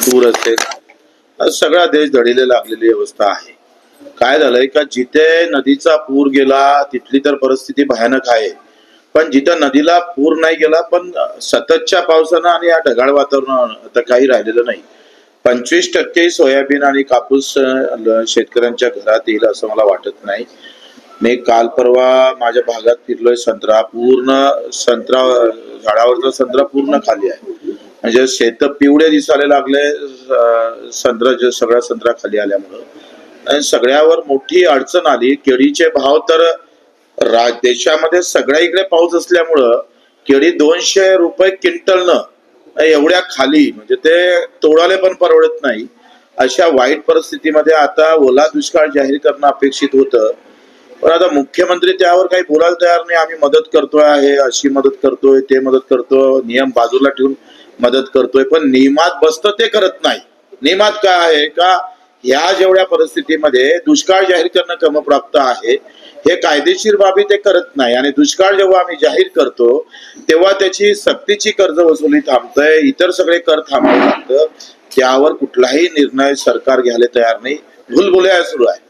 पूर असेल, सगळा देश धडीला लागलेली अवस्था आहे. काय झालंय का जिथे नदीचा पूर गेला तिथली तर परिस्थिती भयानक आहे, पण जिथं नदीला पूर नाही गेला पण सततच्या पावसानं आणि या ढगाळ वातावरणानं आता काही राहिलेलं नाही. 25% सोयाबीन आणि कापूस शेतकऱ्यांच्या घरात येईल असं मला वाटत नाही. मी काल परवा माझ्या भागात फिरलोय, संत्रा झाडावरचा संत्रा पूर्ण खाली आहे. म्हणजे शेत पिवळे दिसायला लागले सगळा संत्रा खाली आल्यामुळं. आणि सगळ्यावर मोठी अडचण आली. केळीचे भाव तर देशामध्ये सगळ्या इकडे पाऊस असल्यामुळं केळी 200 रुपये क्विंटलनं एवढ्या खाली, म्हणजे ते तोडाले पण परवडत नाही. अशा वाईट परिस्थितीमध्ये आता ओला दुष्काळ जाहीर करणं अपेक्षित होतं, पण आता मुख्यमंत्री त्यावर काही बोलायला तयार नाही. आम्ही मदत करतोय आहे, अशी मदत करतोय, ते मदत करतोय, नियम बाजूला ठेवून मदत करतोय, पण नियमात बसतं ते करत नाही. नियमात काय आहे का या जेवढ्या परिस्थितीमध्ये दुष्काळ जाहीर करणं क्रमप्राप्त आहे, हे कायदेशीर बाबी ते करत नाही. आणि दुष्काळ जेव्हा आम्ही जाहीर करतो तेव्हा त्याची सक्तीची कर्ज वसुली थांबतंय, इतर सगळे कर थांबावं लागतं. त्यावर कुठलाही निर्णय सरकार घ्यायला तयार नाही. भुलभुलैया सुरू आहे.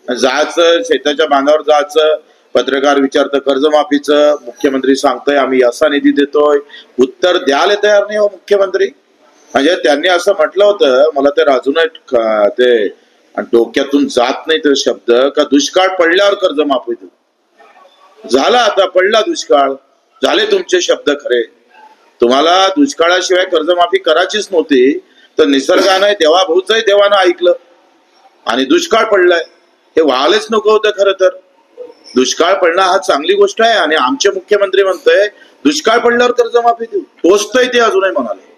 जायचं शेताच्या बांधावर जायचं, पत्रकार विचारतं कर्जमाफीचं, मुख्यमंत्री सांगतोय आम्ही असा निधी देतोय, उत्तर द्यायला तयार नाही हो मुख्यमंत्री. म्हणजे त्यांनी असं म्हटलं होतं, मला ते अजूनही ते डोक्यातून जात नाही ते शब्द, का दुष्काळ पडल्यावर कर्जमाफी देऊ. झाला आता पडला दुष्काळ, झाले तुमचे शब्द खरे. तुम्हाला दुष्काळाशिवाय कर्जमाफी करायचीच नव्हती, तर निसर्गानं देवाभाऊचंही देवानं ऐकलं आणि दुष्काळ पडलाय. हे व्हायलाच नको होतं. खरं तर दुष्काळ पडणं हा चांगली गोष्ट आहे आणि आमचे मुख्यमंत्री म्हणतोय दुष्काळ पडल्यावर कर्जमाफी देऊ. पोचतंय ते अजूनही म्हणाले.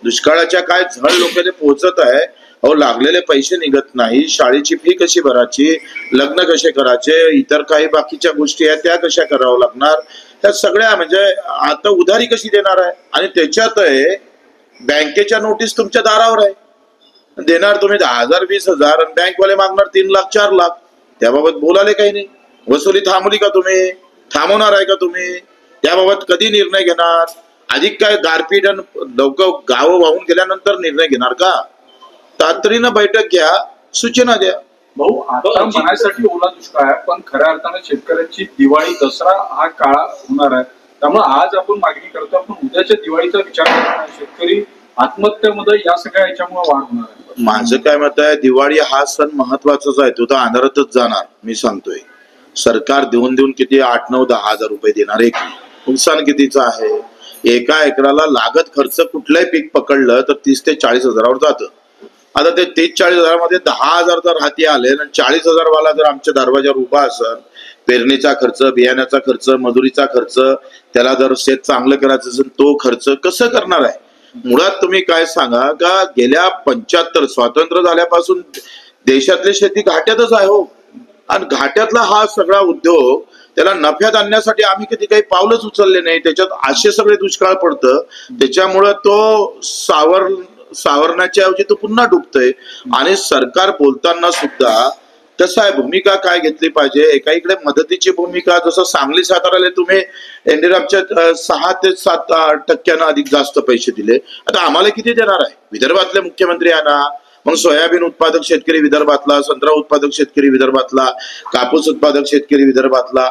दुष्काळाच्या काय झळ लोकांना पोहोचत आहे. अहो लागलेले पैसे निघत नाही, शाळेची फी कशी भरायची, लग्न कसे करायचे, इतर काही बाकीच्या गोष्टी आहेत त्या कशा करावं लागणार, त्या सगळ्या म्हणजे आता उधारी कशी देणार आहे. आणि त्याच्यात बँकेच्या नोटीस तुमच्या दारावर आहे. देणार तुम्ही 10,000 20,000 आणि बँकवाले मागणार 3 लाख 4 लाख. त्याबाबत बोलाले काही नाही. वसुली थांबली का तुम्ही, थांबवणार आहे का तुम्ही, त्याबाबत कधी निर्णय घेणार. अधिक काय गारपीट लोक गावं वाहून गेल्यानंतर निर्णय घेणार का. तातडीनं बैठक घ्या, सूचना द्या. भाऊ आता म्हणायसाठी ओला दुष्काळ आहे, पण खऱ्या अर्थाने शेतकऱ्यांची दिवाळी दसरा हा काळ होणार आहे. त्यामुळे आज आपण मागणी करतो, पण उद्याच्या दिवाळीचा विचार करणार शेतकरी आत्महत्येमध्ये या सगळ्या याच्यामुळे वाढ होणार आहे. माझं काय मत आहे, दिवाळी हा सण महत्वाचाच आहे, तो तर अंधारातच जाणार. मी सांगतोय सरकार देऊन किती 8, 9, 10 हजार रुपये देणार. एक नुकसान कितीचं आहे. एका एकराला लागत खर्च कुठलंही पीक पकडलं तर 30 ते 40 हजारावर जातं. आता ते 30-40 हजारामध्ये 10,000 जर हाती आले आणि 40,000 वाला जर आमच्या दरवाजावर उभा असेल, पेरणीचा खर्च, बियाण्याचा खर्च, मजुरीचा खर्च, त्याला जर शेत चांगलं करायचं असेल तो खर्च कसं करणार आहे. मुळात तुम्ही काय सांगा का गेल्या 75 स्वातंत्र्य झाल्यापासून देशातली शेती घाट्यातच आहे हो. आणि घाट्यातला हा सगळा उद्योग त्याला नफ्यात आणण्यासाठी आम्ही कधी काही पावलंच उचलले नाही. त्याच्यात असे सगळे दुष्काळ पडतं, त्याच्यामुळं तो सावरण्याच्या ऐवजी तो पुन्हा डुबतोय. आणि सरकार बोलताना सुद्धा कसं आहे, भूमिका काय घेतली पाहिजे. एका इकडे मदतीची भूमिका, जसं सांगली साताराला तुम्ही एनडीआरएफच्या 6 ते 7% अधिक जास्त पैसे दिले. आता आम्हाला किती देणार आहे. विदर्भातले मुख्यमंत्री आणा, मग सोयाबीन उत्पादक शेतकरी विदर्भातला, संत्रा उत्पादक शेतकरी विदर्भातला, कापूस उत्पादक शेतकरी विदर्भातला,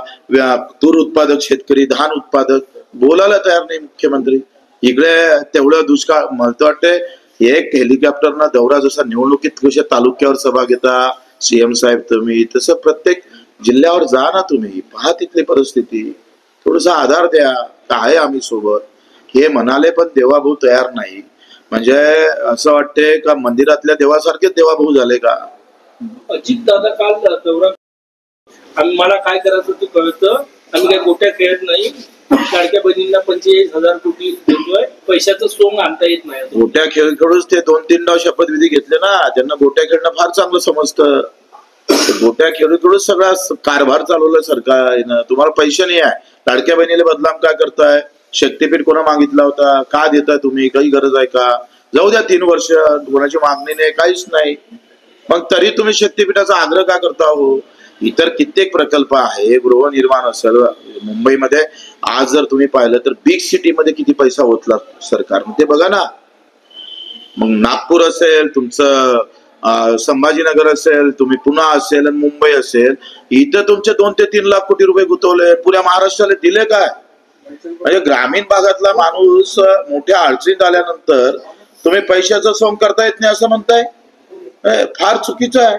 तूर उत्पादक शेतकरी, धान उत्पादक, बोलायला तयार नाही मुख्यमंत्री. इकडे तेवढं दुष्काळ. मला वाटतंय एक हेलिकॉप्टरना दौरा जसा निवडणुकीत कशा तालुक्यावर सभा घेता सीएम साहेब तुम्ही, तसं प्रत्येक जिल्ह्यावर जा ना तुम्ही, पहा तिथली परिस्थिती, थोडासा आधार द्या, आहे आम्ही सोबत. हे म्हणाले पण देवाभाऊ तयार नाही. म्हणजे असं वाटतंय का मंदिरातल्या देवासारखेच देवाभाऊ झाले का. अजित दादा काल दौरा, आम्ही मला काय करायचं ते कळतं, आम्ही काही गोट्या खेळत नाही. लाडक्या बहिणींना 45,000 कोटी देतोय, पैशाचं सोंग आणता येत नाही. गोट्या खेळूनच ते 2-3 डाव शपथविधी घेतले ना, त्यांना गोट्या खेळणं फार चांगलं समजतं. गोट्या खेळून सगळा कारभार चालवला सरकारनं. तुम्हाला पैसे नाही आहे, लाडक्या बहिणीला बदनाम काय करताय. शक्तीपीठ कोणा मागितला होता, का देताय तुम्ही, काही गरज आहे का. जाऊ द्या 3 वर्ष, कोणाची मागणी नाही, काहीच नाही, मग तरी तुम्ही शक्तीपीठाचा आग्रह का करता हो. इतर कित्येक प्रकल्प आहे, गृहनिर्माण असेल मुंबईमध्ये. आज जर तुम्ही पाहिलं तर बिग सिटी मध्ये किती पैसा होतला सरकारने, ते बघा ना. मग नागपूर असेल, तुमचं संभाजीनगर असेल, तुम्ही पुणे असेल आणि मुंबई असेल, इथं तुमचे 2 ते 3 लाख कोटी रुपये गुंतवले, पुऱ्या महाराष्ट्राला दिले काय? म्हणजे ग्रामीण भागातला माणूस मोठ्या अडचणीत आल्यानंतर तुम्ही पैशाचं सोंग करता येत नाही असं म्हणताय, फार चुकीचं आहे.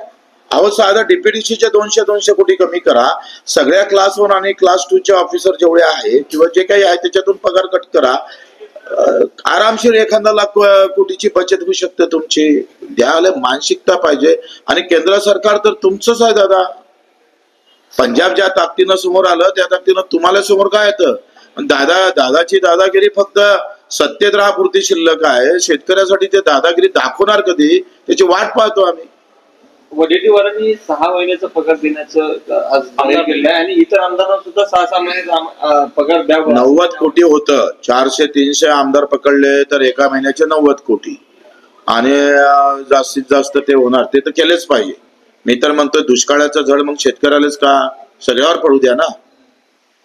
अहो साधा डीपीडीसीचे 200 कोटी कमी करा, सगळ्या क्लास 1 आणि क्लास 2 चे ऑफिसर जेवढे आहे किंवा जे काही आहे त्याच्यातून पगार कट करा, आरामशीर 1 लाख कोटीची बचत होऊ शकते तुमची. द्यायला मानसिकता पाहिजे. आणि केंद्र सरकार तर तुमचंच आहे दादा. पंजाब ज्या ताकदीनं समोर आलं त्या ताकदीनं तुम्हाला समोर काय येतं? दादाची दादागिरी फक्त सत्तेत राहापुरती शिल्लक आहे. शेतकऱ्यासाठी ते दादागिरी दाखवणार कधी, त्याची वाट पाहतो आम्ही. वडेट्टीवारांनी 6 महिन्याचा पगार देण्याचं आज जाहीर केलं आहे आणि इतर आमदारांना सुद्धा 6 महिन्याचा पगार द्यावा. 90 कोटी होतं. 400-300 आमदार पकडले तर एका महिन्याचे 90 कोटी आणि जास्तीत जास्त ते होणार, ते तर केलेच पाहिजे. मी तर म्हणतोय दुष्काळाचा झड मग शेतकऱ्यालाच का, सगळ्यावर पडू द्या ना.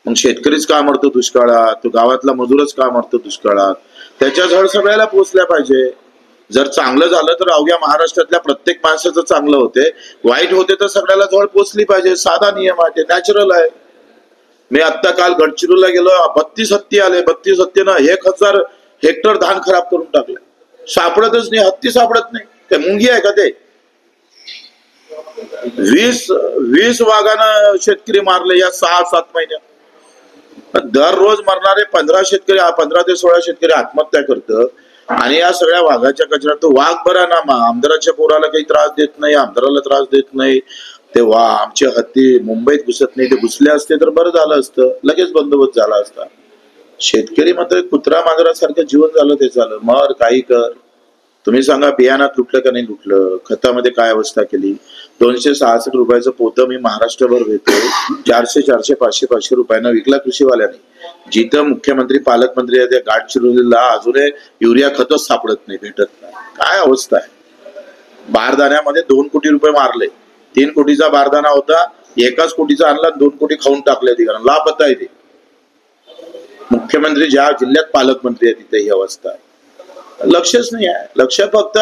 मग शेतकरीच का मरतो दुष्काळात, तो गावातला मजूरच का मरतो दुष्काळात, त्याच्या झड सगळ्याला पोहोचल्या पाहिजे. जर चांगलं झालं तर अवघ्या महाराष्ट्रातल्या प्रत्येक माणसाचं चांगलं होते, वाईट होते तर सगळ्याला झड पोचली पाहिजे. साधा नियम आहे, नॅचरल आहे. मी आत्ता काल गडचिरोलीला गेलो, 32 हत्ती आले. 32 हत्तीनं 1000 हेक्टर धान खराब करून टाकले. सापडतच नाही, हत्ती सापडत नाही. ते मुंगी आहे का ते? 20 वाघानं शेतकरी मारले या 6-7 महिन्यात. दररोज मरणारे 15 शेतकरी, 15 ते 16 शेतकरी आत्महत्या करतं. आणि या सगळ्या वाघाच्या कचऱ्यात तो वाघ बरा ना, आमदाराच्या पोराला काही त्रास देत नाही, आमदाराला त्रास देत नाही. तेव्हा आमचे हत्ती मुंबईत घुसत नाही, ते घुसले असते तर बरं झालं असतं, लगेच बंदोबस्त झाला असता. शेतकरी मात्र कुत्रा मांजरासारखं जीवन झालं, ते झालं. मर काही कर. तुम्ही सांगा बियाणात लुटलं का नाही लुटलं, खतामध्ये काय अवस्था केली. 266 रुपयाचं पोतं मी महाराष्ट्रभर घेतो, 400, 500 रुपयांना विकला कृषीवाल्याने. जिथं मुख्यमंत्री पालकमंत्री आहे त्या गडचिरोलीला अजूनही युरिया खतच सापडत नाही, भेटत नाही. काय अवस्था आहे. बारदाण्यामध्ये 2 कोटी रुपये मारले. 3 कोटीचा बारदाना होता, 1 कोटीचा आणला, 2 कोटी खाऊन टाकले. ठिकाण लापता आहे ते. मुख्यमंत्री ज्या जिल्ह्यात पालकमंत्री आहे तिथे ही अवस्था आहे. लक्षच नाही आहे. लक्ष फक्त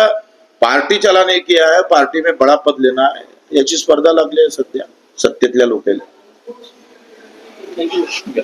पार्टी चलाने की आहे, पार्टी में बडा पद लेना है, याची स्पर्धा लागली आहे सध्या सत्तेतल्या लोकांना. थँक्यू.